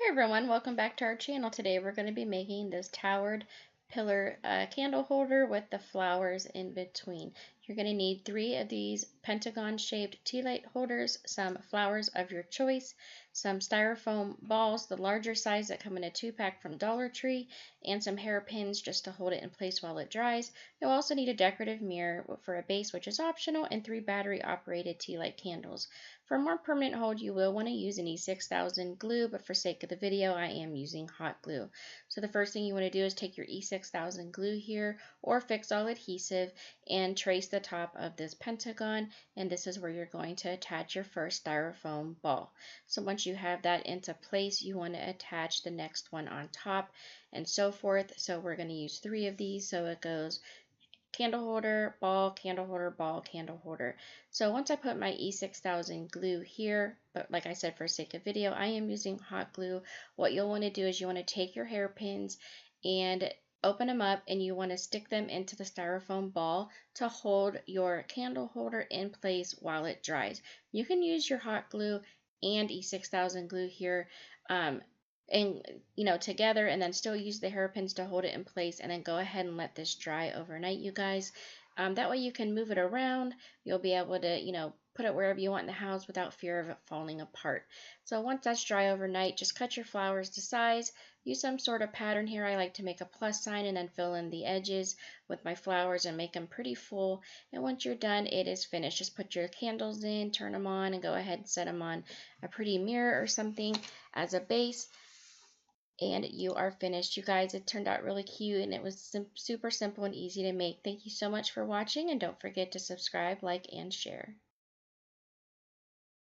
Everyone, welcome back to our channel. Today we're going to be making this towered pillar candle holder with the flowers in between. You're going to need 3 of these pentagon shaped tea light holders, some flowers of your choice, some styrofoam balls, the larger size that come in a 2-pack from Dollar Tree, and some hairpins just to hold it in place while it dries. You'll also need a decorative mirror for a base, which is optional, and 3 battery operated tea light candles. For a more permanent hold, you will want to use an E6000 glue, but for sake of the video, I am using hot glue. So the first thing you want to do is take your E6000 glue here, or fix all adhesive, and trace the top of this pentagon, and this is where you're going to attach your first styrofoam ball. So once you have that into place, you want to attach the next one on top, and so forth. So we're going to use 3 of these, so it goes candle holder, ball, candle holder, ball, candle holder. So once I put my E6000 glue here, but like I said, for sake of video, I am using hot glue. What you'll want to do is you want to take your hairpins and open them up, and you want to stick them into the styrofoam ball to hold your candle holder in place while it dries. You can use your hot glue and E6000 glue here, and together, and then still use the hairpins to hold it in place, and then go ahead and let this dry overnight, you guys. That way you can move it around. You'll be able to put it wherever you want in the house without fear of it falling apart. So once that's dry overnight, just cut your flowers to size. Use some sort of pattern here. I like to make a plus sign and then fill in the edges with my flowers and make them pretty full. And once you're done, it is finished. Just put your candles in, turn them on, and go ahead and set them on a pretty mirror or something as a base, and you are finished. You guys, it turned out really cute, and it was super simple and easy to make. Thank you so much for watching, and don't forget to subscribe, like, and share.